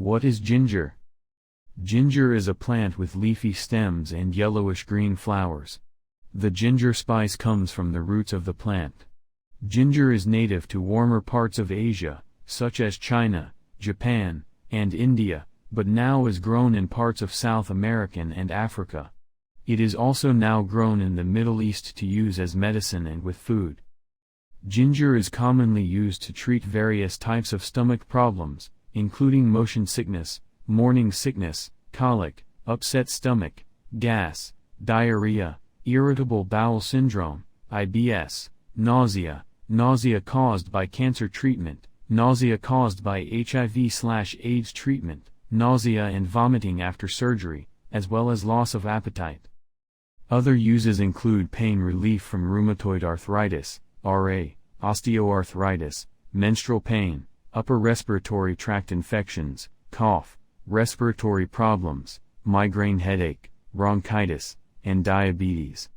What is ginger? Ginger is a plant with leafy stems and yellowish-green flowers. The ginger spice comes from the roots of the plant. Ginger is native to warmer parts of Asia, such as China, Japan, and India, but now is grown in parts of South America and Africa. It is also now grown in the Middle East to use as medicine and with food. Ginger is commonly used to treat various types of stomach problems, including motion sickness, morning sickness, colic, upset stomach, gas, diarrhea, irritable bowel syndrome, IBS, nausea, nausea caused by cancer treatment, nausea caused by HIV/AIDS treatment, nausea and vomiting after surgery, as well as loss of appetite. Other uses include pain relief from rheumatoid arthritis, RA, osteoarthritis, menstrual pain, upper respiratory tract infections, cough, respiratory problems, migraine headache, bronchitis, and diabetes.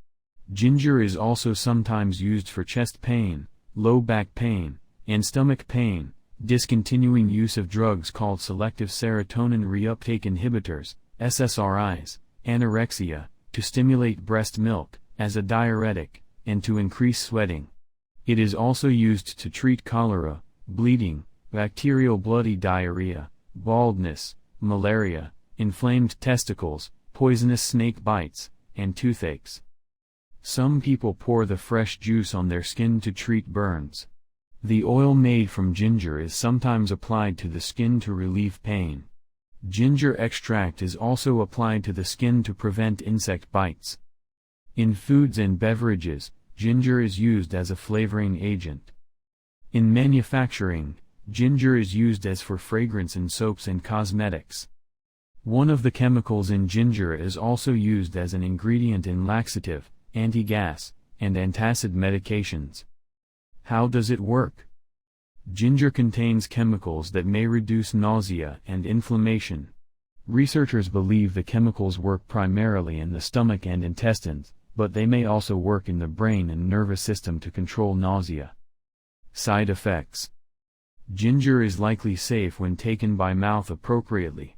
Ginger is also sometimes used for chest pain, low back pain, and stomach pain, discontinuing use of drugs called selective serotonin reuptake inhibitors, SSRIs, anorexia, to stimulate breast milk, as a diuretic, and to increase sweating. It is also used to treat cholera, bleeding, bacterial bloody diarrhea, baldness, malaria, inflamed testicles, poisonous snake bites, and toothaches. Some people pour the fresh juice on their skin to treat burns. The oil made from ginger is sometimes applied to the skin to relieve pain. Ginger extract is also applied to the skin to prevent insect bites. In foods and beverages, ginger is used as a flavoring agent. In manufacturing, ginger is used as for fragrance in soaps and cosmetics. One of the chemicals in ginger is also used as an ingredient in laxative, anti-gas, and antacid medications. How does it work? Ginger contains chemicals that may reduce nausea and inflammation. Researchers believe the chemicals work primarily in the stomach and intestines, but they may also work in the brain and nervous system to control nausea. Side effects. Ginger is likely safe when taken by mouth appropriately.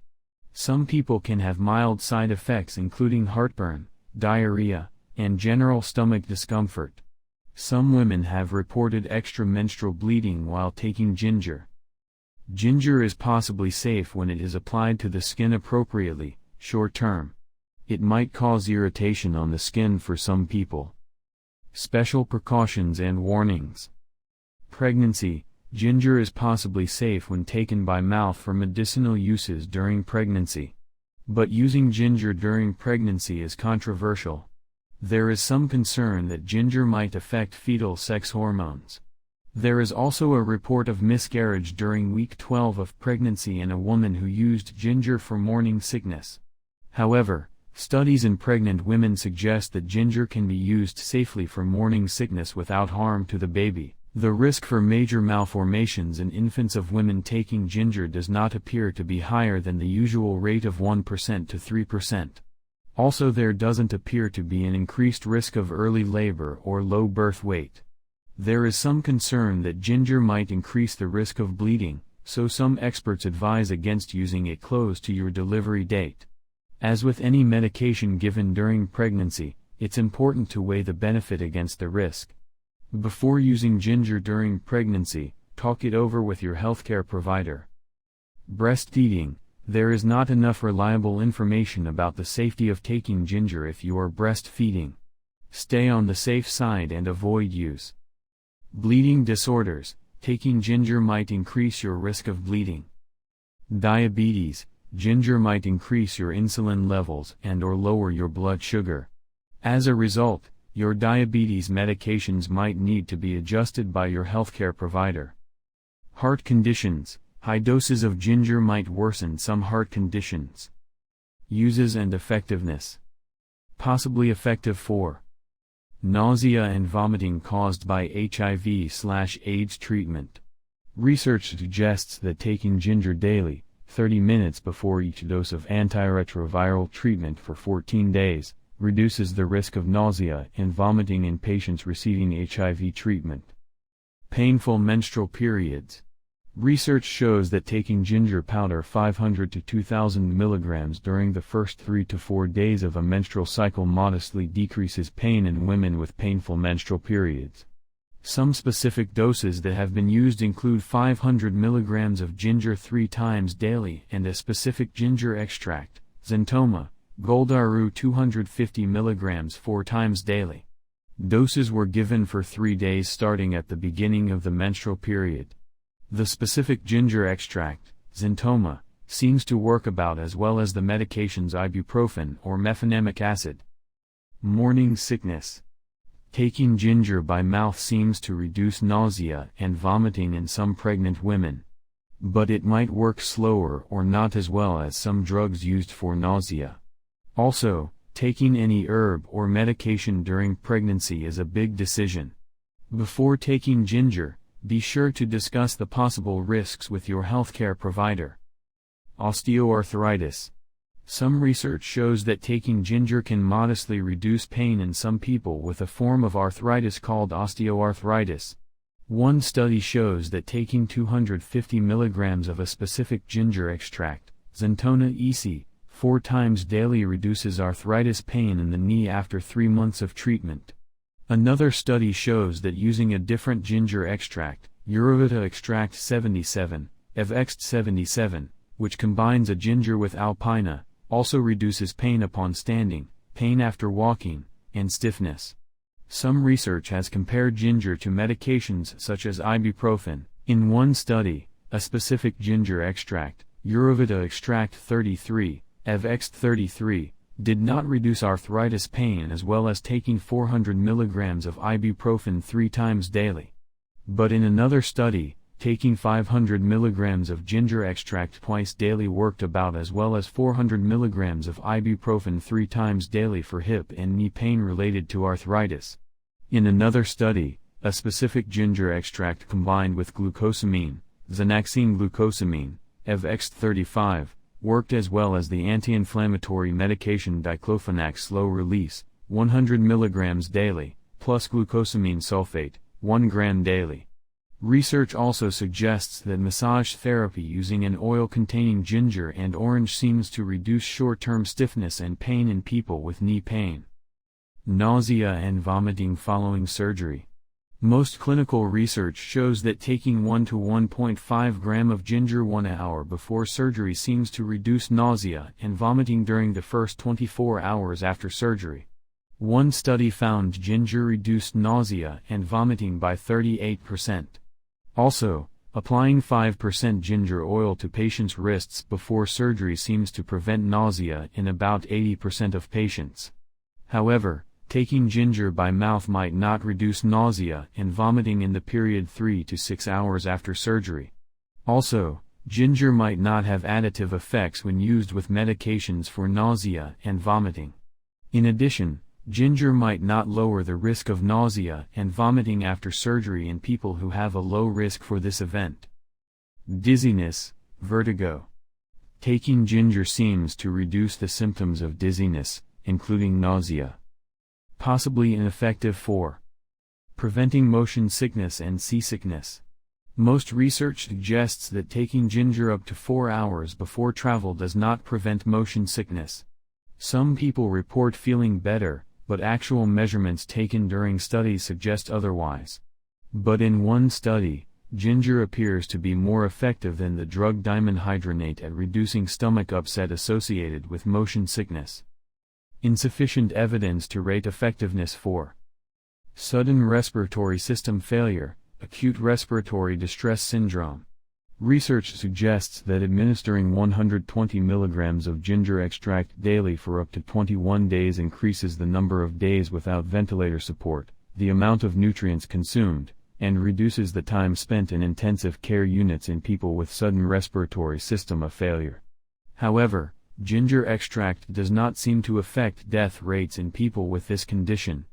Some people can have mild side effects including heartburn, diarrhea, and general stomach discomfort. Some women have reported extra menstrual bleeding while taking ginger. Ginger is possibly safe when it is applied to the skin appropriately, short term. It might cause irritation on the skin for some people. Special precautions and warnings. Pregnancy. Ginger is possibly safe when taken by mouth for medicinal uses during pregnancy. But using ginger during pregnancy is controversial. There is some concern that ginger might affect fetal sex hormones. There is also a report of miscarriage during week 12 of pregnancy in a woman who used ginger for morning sickness. However, studies in pregnant women suggest that ginger can be used safely for morning sickness without harm to the baby. The risk for major malformations in infants of women taking ginger does not appear to be higher than the usual rate of 1% to 3%. Also, there doesn't appear to be an increased risk of early labor or low birth weight. There is some concern that ginger might increase the risk of bleeding, so some experts advise against using it close to your delivery date. As with any medication given during pregnancy, it's important to weigh the benefit against the risk. Before using ginger during pregnancy, talk it over with your healthcare provider. Breastfeeding. There is not enough reliable information about the safety of taking ginger if you are breastfeeding. Stay on the safe side and avoid use. Bleeding disorders. Taking ginger might increase your risk of bleeding. Diabetes. Ginger might increase your insulin levels and/or lower your blood sugar. As a result, your diabetes medications might need to be adjusted by your healthcare provider. Heart conditions. High doses of ginger might worsen some heart conditions. Uses and effectiveness. Possibly effective for nausea and vomiting caused by HIV/AIDS treatment. Research suggests that taking ginger daily, 30 minutes before each dose of antiretroviral treatment for 14 days, reduces the risk of nausea and vomiting in patients receiving HIV treatment. Painful menstrual periods. Research shows that taking ginger powder 500 to 2000 milligrams during the first 3 to 4 days of a menstrual cycle modestly decreases pain in women with painful menstrual periods. Some specific doses that have been used include 500 milligrams of ginger 3 times daily and a specific ginger extract, Zentoma, Goldaru 250 milligrams 4 times daily. Doses were given for 3 days starting at the beginning of the menstrual period. The specific ginger extract, Zentoma, seems to work about as well as the medications ibuprofen or mefenamic acid. Morning sickness. Taking ginger by mouth seems to reduce nausea and vomiting in some pregnant women. But it might work slower or not as well as some drugs used for nausea. Also, taking any herb or medication during pregnancy is a big decision. Before taking ginger, be sure to discuss the possible risks with your healthcare provider. Osteoarthritis. Some research shows that taking ginger can modestly reduce pain in some people with a form of arthritis called osteoarthritis. One study shows that taking 250 milligrams of a specific ginger extract, Zentona EC, 4 times daily reduces arthritis pain in the knee after 3 months of treatment. Another study shows that using a different ginger extract, Eurovita extract 77, Evxt 77, which combines a ginger with alpina, also reduces pain upon standing, pain after walking, and stiffness. Some research has compared ginger to medications such as ibuprofen. In one study, a specific ginger extract, Eurovita extract 33, Evxt 33, did not reduce arthritis pain as well as taking 400 milligrams of ibuprofen 3 times daily. But in another study, taking 500 milligrams of ginger extract twice daily worked about as well as 400 milligrams of ibuprofen 3 times daily for hip and knee pain related to arthritis. In another study, a specific ginger extract combined with glucosamine, Xanaxine glucosamine, Evxt 35, worked as well as the anti-inflammatory medication diclofenac slow release, 100 milligrams daily, plus glucosamine sulfate, 1 gram daily. Research also suggests that massage therapy using an oil containing ginger and orange seems to reduce short-term stiffness and pain in people with knee pain. Nausea and vomiting following surgery. Most clinical research shows that taking 1 to 1.5 gram of ginger 1 hour before surgery seems to reduce nausea and vomiting during the first 24 hours after surgery. One study found ginger reduced nausea and vomiting by 38%. Also, applying 5% ginger oil to patients' wrists before surgery seems to prevent nausea in about 80% of patients. However, taking ginger by mouth might not reduce nausea and vomiting in the period 3 to 6 hours after surgery. Also, ginger might not have additive effects when used with medications for nausea and vomiting. In addition, ginger might not lower the risk of nausea and vomiting after surgery in people who have a low risk for this event. Dizziness, vertigo. Taking ginger seems to reduce the symptoms of dizziness, including nausea. Possibly ineffective for preventing motion sickness and seasickness. Most research suggests that taking ginger up to 4 hours before travel does not prevent motion sickness. Some people report feeling better, but actual measurements taken during studies suggest otherwise. But in one study, ginger appears to be more effective than the drug dimenhydrinate at reducing stomach upset associated with motion sickness. Insufficient evidence to rate effectiveness for sudden respiratory system failure, acute respiratory distress syndrome. Research suggests that administering 120 milligrams of ginger extract daily for up to 21 days increases the number of days without ventilator support, the amount of nutrients consumed, and reduces the time spent in intensive care units in people with sudden respiratory system failure. However, ginger extract does not seem to affect death rates in people with this condition.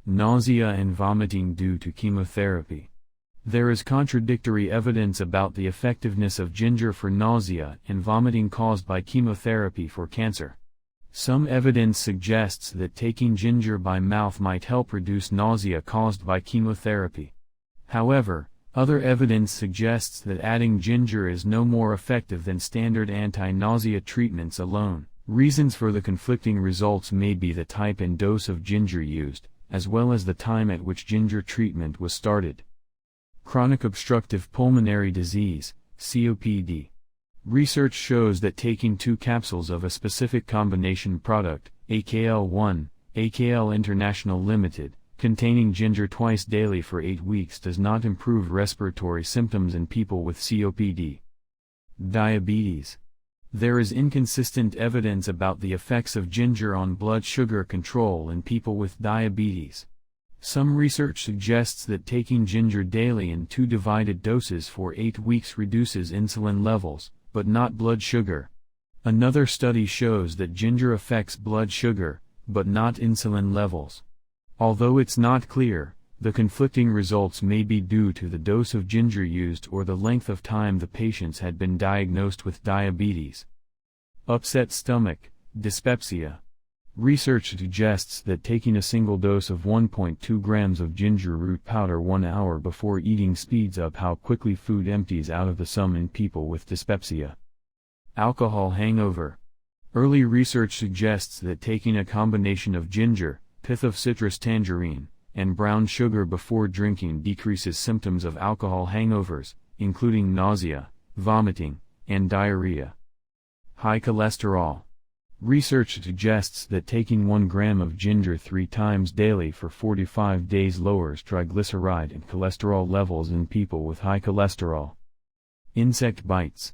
Nausea and vomiting due to chemotherapy. There is contradictory evidence about the effectiveness of ginger for nausea and vomiting caused by chemotherapy for cancer. Some evidence suggests that taking ginger by mouth might help reduce nausea caused by chemotherapy. However, Other evidence suggests that adding ginger is no more effective than standard anti-nausea treatments alone. Reasons for the conflicting results may be the type and dose of ginger used, as well as the time at which ginger treatment was started. Chronic obstructive pulmonary disease, COPD. Research shows that taking 2 capsules of a specific combination product, AKL1, AKL International Limited, containing ginger twice daily for 8 weeks does not improve respiratory symptoms in people with COPD. Diabetes. There is inconsistent evidence about the effects of ginger on blood sugar control in people with diabetes. Some research suggests that taking ginger daily in 2 divided doses for 8 weeks reduces insulin levels, but not blood sugar. Another study shows that ginger affects blood sugar, but not insulin levels. Although it's not clear, the conflicting results may be due to the dose of ginger used or the length of time the patients had been diagnosed with diabetes. Upset stomach, dyspepsia. Research suggests that taking a single dose of 1.2 grams of ginger root powder 1 hour before eating speeds up how quickly food empties out of the stomach in people with dyspepsia. Alcohol hangover. Early research suggests that taking a combination of ginger, pith of citrus tangerine, and brown sugar before drinking decreases symptoms of alcohol hangovers, including nausea, vomiting, and diarrhea. High cholesterol. Research suggests that taking 1 gram of ginger 3 times daily for 45 days lowers triglyceride and cholesterol levels in people with high cholesterol. Insect bites.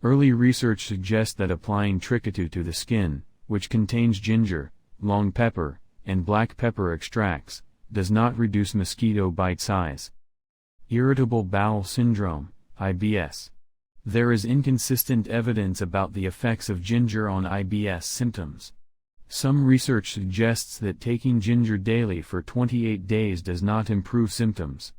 Early research suggests that applying trichotillue to the skin, which contains ginger, long pepper, and black pepper extracts, does not reduce mosquito bite size. Irritable bowel syndrome, IBS. There is inconsistent evidence about the effects of ginger on IBS symptoms. Some research suggests that taking ginger daily for 28 days does not improve symptoms.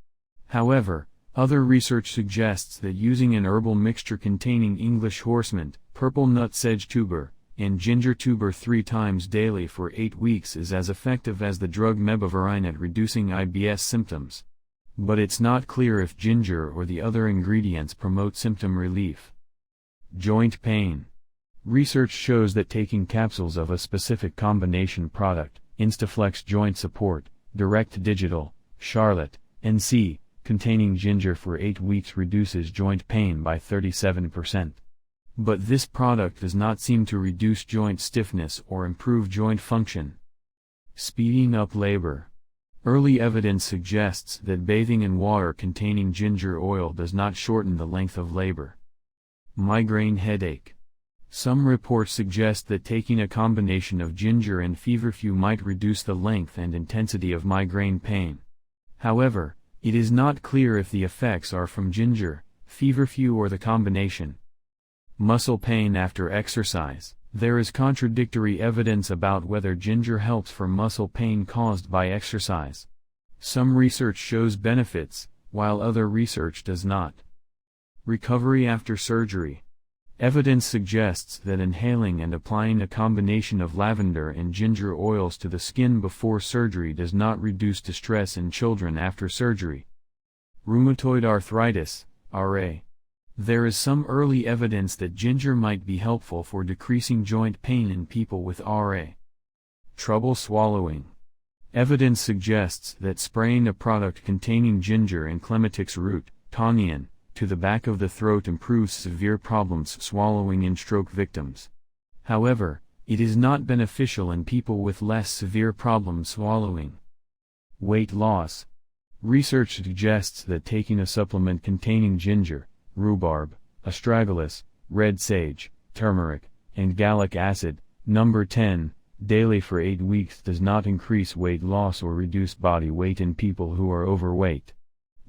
However, other research suggests that using an herbal mixture containing English horsemint, purple nut sedge tuber, and ginger tuber 3 times daily for 8 weeks is as effective as the drug mebaverine at reducing IBS symptoms. But it's not clear if ginger or the other ingredients promote symptom relief. Joint pain. Research shows that taking capsules of a specific combination product, Instaflex joint support, Direct Digital, Charlotte, NC, containing ginger for 8 weeks reduces joint pain by 37%. But this product does not seem to reduce joint stiffness or improve joint function. Speeding up labor. Early evidence suggests that bathing in water containing ginger oil does not shorten the length of labor. Migraine headache. Some reports suggest that taking a combination of ginger and feverfew might reduce the length and intensity of migraine pain. However, it is not clear if the effects are from ginger, feverfew or the combination. Muscle pain after exercise. There is contradictory evidence about whether ginger helps for muscle pain caused by exercise. Some research shows benefits, while other research does not. Recovery after surgery. Evidence suggests that inhaling and applying a combination of lavender and ginger oils to the skin before surgery does not reduce distress in children after surgery. Rheumatoid arthritis, RA. There is some early evidence that ginger might be helpful for decreasing joint pain in people with RA. Trouble swallowing. Evidence suggests that spraying a product containing ginger and clematix root, tonian, to the back of the throat improves severe problems swallowing in stroke victims. However, it is not beneficial in people with less severe problems swallowing. Weight loss. Research suggests that taking a supplement containing ginger, rhubarb, astragalus, red sage, turmeric, and gallic acid, number 10, daily for 8 weeks does not increase weight loss or reduce body weight in people who are overweight.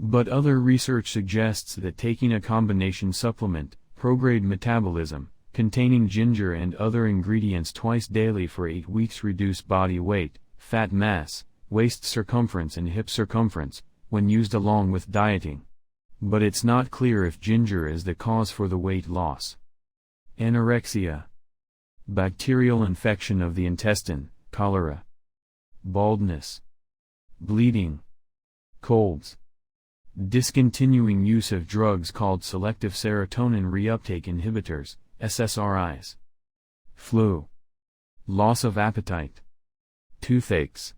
But other research suggests that taking a combination supplement, prograde metabolism, containing ginger and other ingredients twice daily for 8 weeks reduce body weight, fat mass, waist circumference and hip circumference, when used along with dieting. But it's not clear if ginger is the cause for the weight loss. Anorexia. Bacterial infection of the intestine, cholera. Baldness. Bleeding. Colds. Discontinuing use of drugs called selective serotonin reuptake inhibitors, SSRIs. Flu. Loss of appetite. Toothaches.